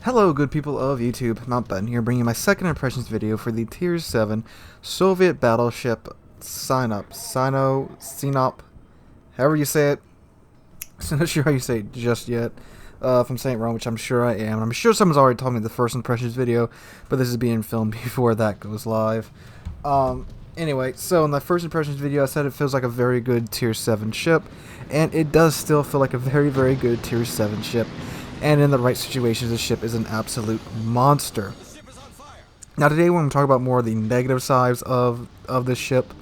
Hello good people of YouTube, Mountbatten here, bringing my second impressions video for the Tier 7 Soviet Battleship Sinop, however you say it. I'm not sure how you say it just yet, if I'm saying it wrong, which I'm sure I am. I'm sure someone's already told me the first impressions video, but this is being filmed before that goes live. Anyway, so in the first impressions video I said it feels like a very good Tier 7 ship, and it does still feel like a very, very good Tier 7 ship. And in the right situations, the ship is an absolute monster. Now today we're going to talk about more of the negative sides of this ship.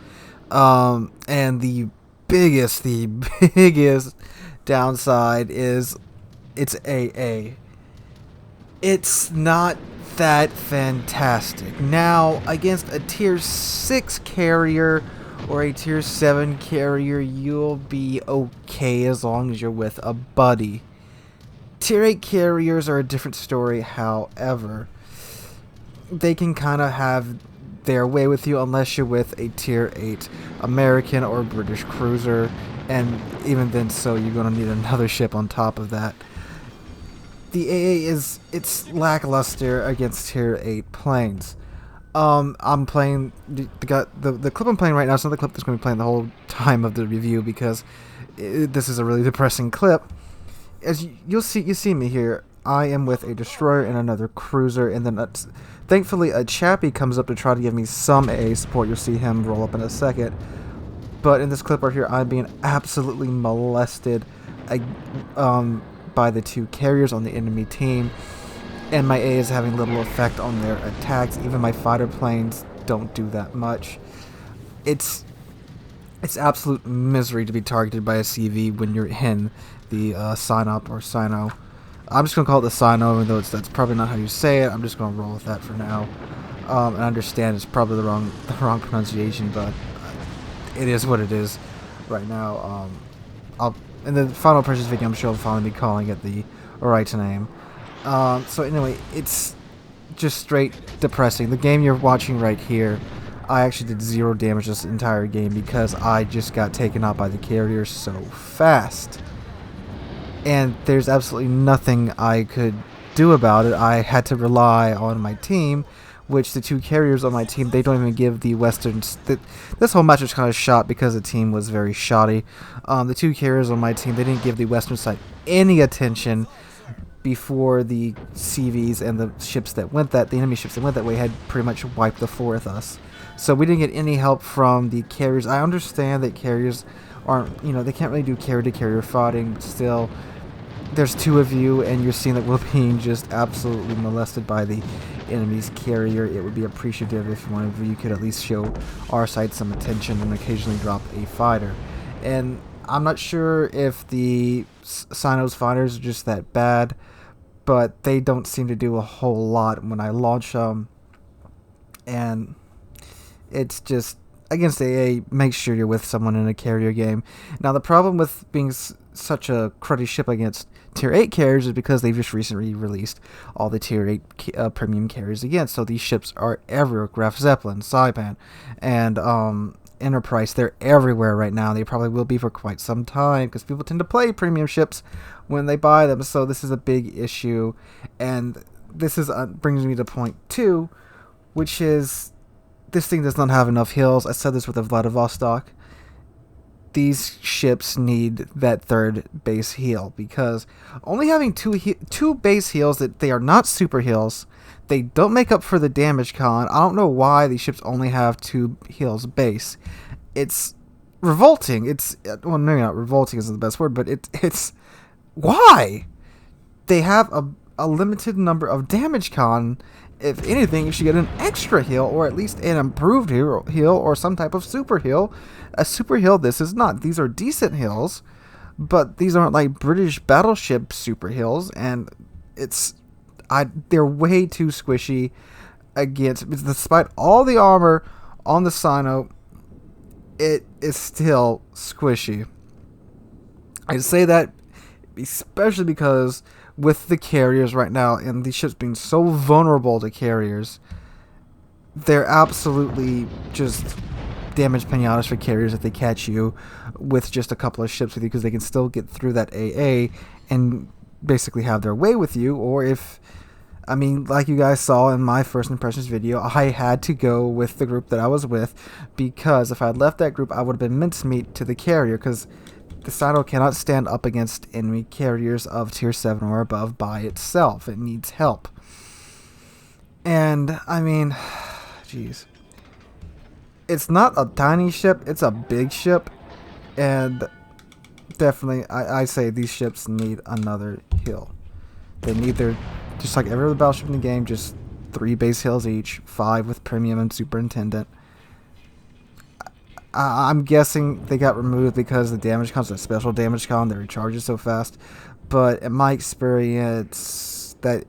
And the biggest downside is its AA. It's not that fantastic. Now, against a Tier 6 carrier or a Tier 7 carrier, you'll be okay as long as you're with a buddy. Tier 8 carriers are a different story, however. They can kind of have their way with you unless you're with a Tier 8 American or British cruiser, and even then so you're going to need another ship on top of that. The AA it's lackluster against Tier 8 planes. I'm playing the clip I'm playing right now is not the clip that's going to be playing the whole time of the review because this is a really depressing clip. As you see me here, I am with a destroyer and another cruiser, and then thankfully a chappie comes up to try to give me some AA support. You'll see him roll up in a second. But in this clip right here, I'm being absolutely molested by the two carriers on the enemy team, and my AA is having little effect on their attacks. Even my fighter planes don't do that much. It's absolute misery to be targeted by a CV when you're in the Sinop or Sino. I'm just going to call it the Sino, even though that's probably not how you say it. I'm just going to roll with that for now. And I understand it's probably the wrong pronunciation, but it is what it is right now. In the final impressions video, I'm sure I'll finally be calling it the right name. So anyway, it's just straight depressing. The game you're watching right here, I actually did 0 damage this entire game because I just got taken out by the carrier so fast. And there's absolutely nothing I could do about it. I had to rely on my team, which the two carriers on my team, they don't even give the Westerns. This whole match was kind of shot because the team was very shoddy. The two carriers on my team, they didn't give the Western side any attention before the CVs and the ships that went the enemy ships that went that way had pretty much wiped the floor with us. So we didn't get any help from the carriers. I understand that carriers aren't, they can't really do carrier-to-carrier fighting still. There's 2 of you, and you're seeing that we're being just absolutely molested by the enemy's carrier. It would be appreciative if one of you could at least show our side some attention and occasionally drop a fighter. And I'm not sure if the Sino's fighters are just that bad, but they don't seem to do a whole lot when I launch them. And it's just, against AA, make sure you're with someone in a carrier game. Now, the problem with being such a cruddy ship against Tier 8 carriers is because they've just recently released all the Tier 8 premium carriers again. So these ships are everywhere. Graf Zeppelin, Saipan, and Enterprise, they're everywhere right now. They probably will be for quite some time because people tend to play premium ships when they buy them. So this is a big issue. And this is brings me to point 2, which is this thing does not have enough heals. I said this with the Vladivostok. These ships need that 3rd base heal because only having two base heals that they are not super heals, they don't make up for the damage con. I don't know why these ships only have 2 heals base. It's revolting. Well, maybe not revolting isn't the best word, but it's why they have a limited number of damage con. If anything, you should get an extra heal, or at least an improved heal, or some type of super heal. A super heal, this is not. These are decent heals, but these aren't like British battleship super heals, and they're way too squishy against. Despite all the armor on the Sino, it is still squishy. I say that especially because with the carriers right now, and these ships being so vulnerable to carriers, they're absolutely just damage pinatas for carriers if they catch you with just a couple of ships with you, because they can still get through that AA and basically have their way with you. Or if I mean, like you guys saw in my first impressions video, I had to go with the group that I was with, because if I had left that group, I would have been mincemeat to the carrier, because the Sinop cannot stand up against enemy carriers of tier 7 or above by itself. It needs help. And, I mean, jeez. It's not a tiny ship, it's a big ship, and definitely, I say these ships need another hill. They need their, just like every other battleship in the game, just 3 base hills each, 5 with premium and superintendent. I'm guessing they got removed because the damage cons are special damage con that recharges so fast, but in my experience, that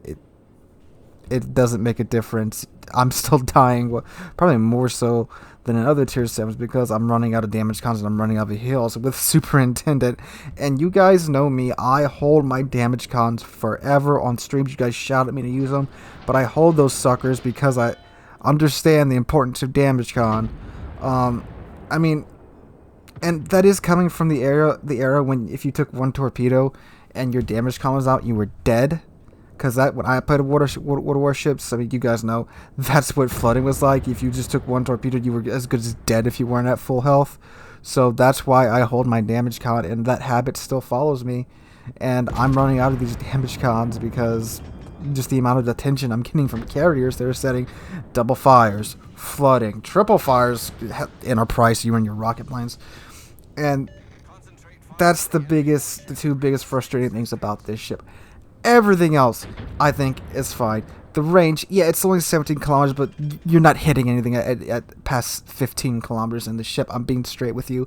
it doesn't make a difference. I'm still dying, probably more so than in other tier 7s, because I'm running out of damage cons and I'm running out of heals with superintendent. And you guys know me, I hold my damage cons forever on streams. You guys shout at me to use them, but I hold those suckers because I understand the importance of damage con. I mean, and that is coming from the era when if you took 1 torpedo and your damage con was out, you were dead. Because that, when I played warships, I mean, you guys know, that's what flooding was like. If you just took 1 torpedo, you were as good as dead if you weren't at full health. So that's why I hold my damage con, and that habit still follows me. And I'm running out of these damage cons because just the amount of attention I'm getting from carriers. They're setting double fires, flooding, triple fires in our price, you and your rocket planes. And that's the 2 biggest frustrating things about this ship. Everything else, I think, is fine. The range, yeah, it's only 17 kilometers, but you're not hitting anything at past 15 kilometers in the ship. I'm being straight with you.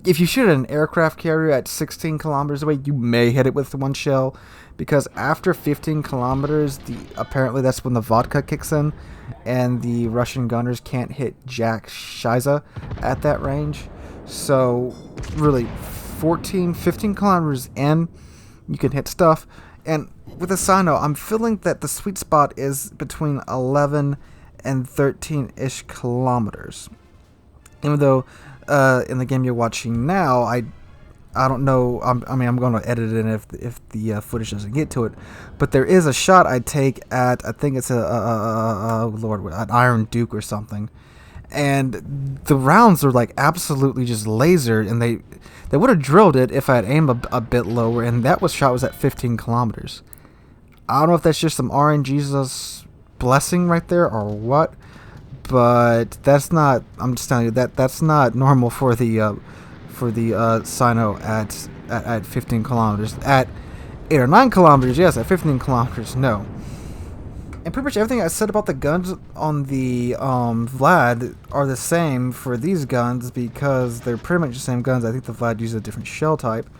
If you shoot at an aircraft carrier at 16 kilometers away, you may hit it with 1 shell, because after 15 kilometers, apparently that's when the vodka kicks in, and the Russian gunners can't hit Jack Shiza at that range. So, really, 15 kilometers in, you can hit stuff. And with the Sinop, I'm feeling that the sweet spot is between 11 and 13-ish kilometers. Even though in the game you're watching now, I don't know. I mean, I'm going to edit it in if the footage doesn't get to it. But there is a shot I take at, I think it's an Iron Duke or something. And the rounds are like absolutely just lasered, and they would have drilled it if I had aimed a bit lower, and that shot was at 15 kilometers. I don't know if that's just some RNG's blessing right there or what, but that's not. I'm just telling you that's not normal for the Sino at 15 kilometers. At 8 or 9 kilometers, yes. At 15 kilometers, no. And pretty much everything I said about the guns on the Vlad are the same for these guns, because they're pretty much the same guns. I think the Vlad uses a different shell type.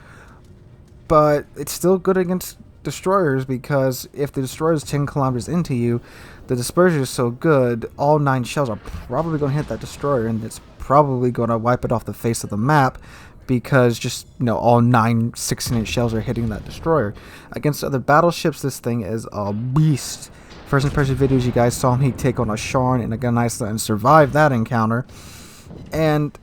But it's still good against destroyers, because if the destroyer is 10 kilometers into you, the dispersion is so good, all 9 shells are probably going to hit that destroyer, and it's probably going to wipe it off the face of the map, because just, all 9 16-inch shells are hitting that destroyer. Against other battleships, this thing is a beast. First impression videos, you guys saw me take on a Sharn and a Gun Iceland and survive that encounter. And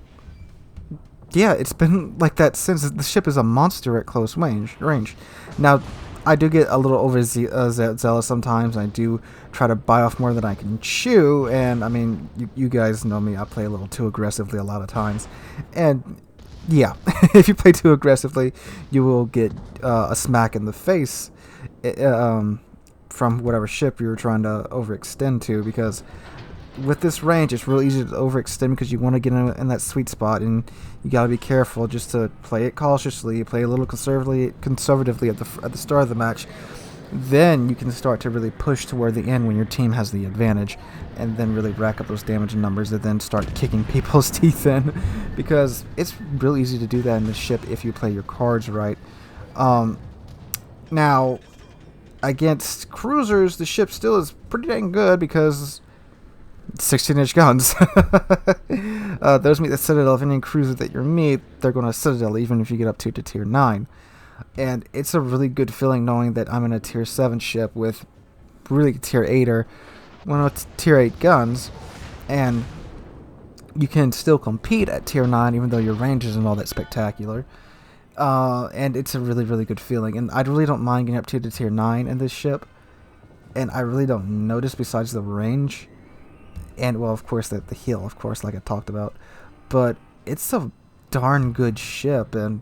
yeah, it's been like that since. The ship is a monster at close range. Now, I do get a little overzealous sometimes. I do try to bite off more than I can chew. And I mean, you guys know me. I play a little too aggressively a lot of times. And yeah, if you play too aggressively, you will get a smack in the face. From whatever ship you're trying to overextend to, because with this range it's really easy to overextend, because you want to get in that sweet spot, and you got to be careful just to play it cautiously, play a little conservatively at the start of the match. Then you can start to really push toward the end when your team has the advantage, and then really rack up those damage numbers, and then start kicking people's teeth in, because it's really easy to do that in this ship if you play your cards right. Now, against cruisers, the ship still is pretty dang good, because 16-inch guns. Those meet the Citadel. If any cruiser that you meet, they're going to Citadel, even if you get up to tier 9. And it's a really good feeling knowing that I'm in a tier 7 ship with really tier 8 or tier 8 guns, and you can still compete at tier 9 even though your range isn't all that spectacular. And it's a really, really good feeling. And I really don't mind getting up to tier 9 in this ship. and I really don't notice besides the range. And, well, of course, the heal, of course, like I talked about. But it's a darn good ship, and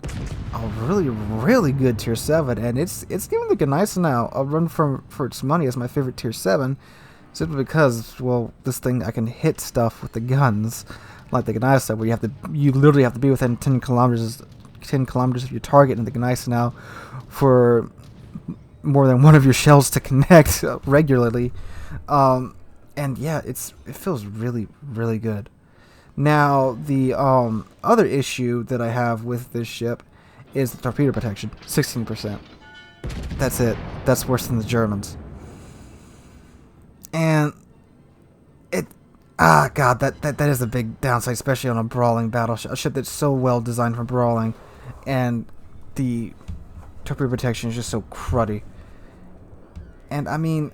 a really, really good Tier 7. And it's even looking nice now. I'll run for its money as my favorite Tier 7. Simply because, well, this thing, I can hit stuff with the guns. Like the Gneiss, where you literally have to be within 10 kilometers of your target in the Gneiss now for more than one of your shells to connect regularly. And yeah, it feels really, really good. Now, the other issue that I have with this ship is the torpedo protection, 16%. That's it. That's worse than the Germans. And God, that is a big downside, especially on a brawling battleship, a ship that's so well designed for brawling, and the torpedo protection is just so cruddy. And I mean,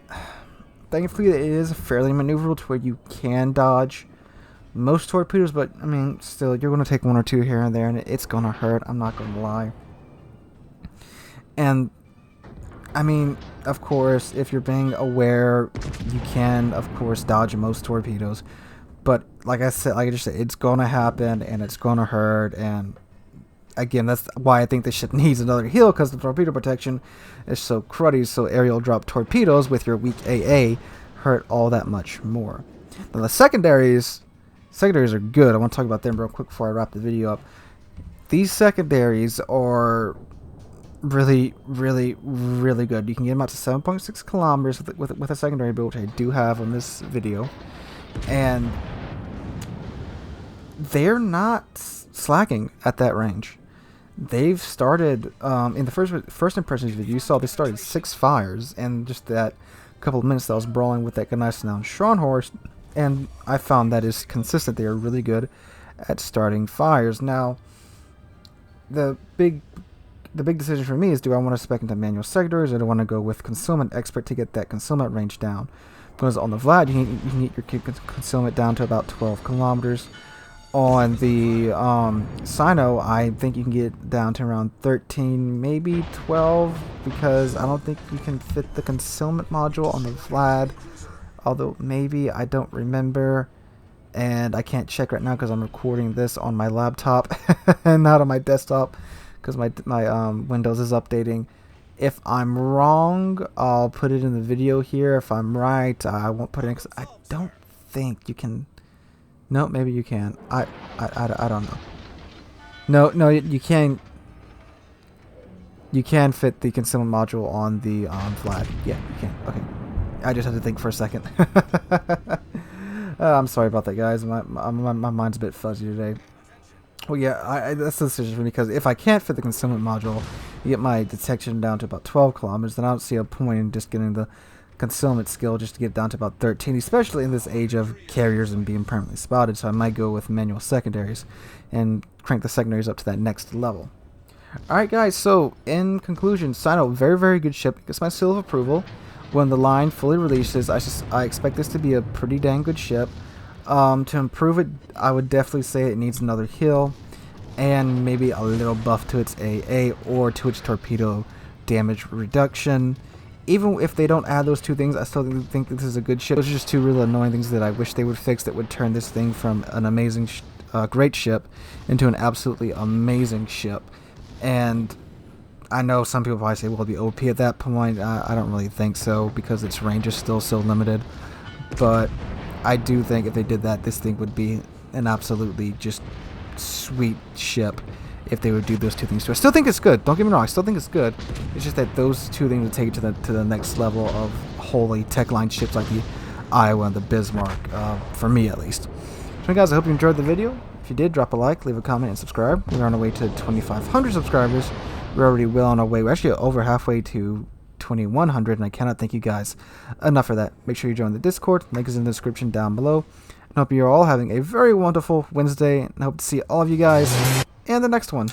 thankfully it is fairly maneuverable to where you can dodge most torpedoes, but I mean, still, you're going to take one or two here and there, and it's going to hurt, I'm not going to lie. And I mean, of course, if you're being aware, you can, of course, dodge most torpedoes. But like I just said, it's going to happen, and it's going to hurt. And again, that's why I think this ship needs another heal, because the torpedo protection is so cruddy. So aerial drop torpedoes with your weak AA hurt all that much more. Now the secondaries are good. I want to talk about them real quick before I wrap the video up. These secondaries are really, really, really good. You can get them out to 7.6 kilometers with a secondary build, which I do have on this video, and they're not slacking at that range. They've started in the first impressions video. You saw they started 6 fires, and just that couple of minutes that I was brawling with that Gneiss and Schornhorst, and I found that is consistent. They are really good at starting fires. Now, the big decision for me is, do I want to spec into manual sectors, or do I want to go with concealment expert to get that concealment range down? Because on the Vlad, you can get your concealment down to about 12 kilometers. On the Sino, I think you can get down to around 13, maybe 12, because I don't think you can fit the concealment module on the Vlad. Although maybe, I don't remember. And I can't check right now because I'm recording this on my laptop and not on my desktop, because my Windows is updating. If I'm wrong, I'll put it in the video here. If I'm right, I won't put it in, because I don't think you can. No, maybe you can. I don't know. No, you can. You can fit the concealment module on the Vlad. Yeah, you can. Okay. I just had to think for a second. I'm sorry about that, guys. My mind's a bit fuzzy today. Well, yeah, that's the decision for me, because if I can't fit the concealment module, you get my detection down to about 12 kilometers, then I don't see a point in just getting the concealment skill just to get down to about 13, especially in this age of carriers and being permanently spotted. So I might go with manual secondaries and crank the secondaries up to that next level. Alright, guys, so in conclusion, Sino, very, very good ship. Gets my seal of approval. When the line fully releases, I expect this to be a pretty dang good ship. To improve it, I would definitely say it needs another heal and maybe a little buff to its AA or to its torpedo damage reduction. Even if they don't add those two things, I still think this is a good ship. Those are just two really annoying things that I wish they would fix that would turn this thing from an amazing, great ship into an absolutely amazing ship. And I know some people probably say, well, it'll be OP at that point. I don't really think so, because its range is still so limited. But I do think if they did that, this thing would be an absolutely just sweet ship if they would do those two things too. I still think it's good. Don't get me wrong. I still think it's good. It's just that those two things would take it to the next level of holy tech line ships like the Iowa and the Bismarck, for me at least. So guys, I hope you enjoyed the video. If you did, drop a like, leave a comment, and subscribe. We're on our way to 2,500 subscribers. We're already well on our way. We're actually over halfway to 2,100, and I cannot thank you guys enough for that. Make sure you join the Discord. Link is in the description down below. And hope you're all having a very wonderful Wednesday, and I hope to see all of you guys in the next one.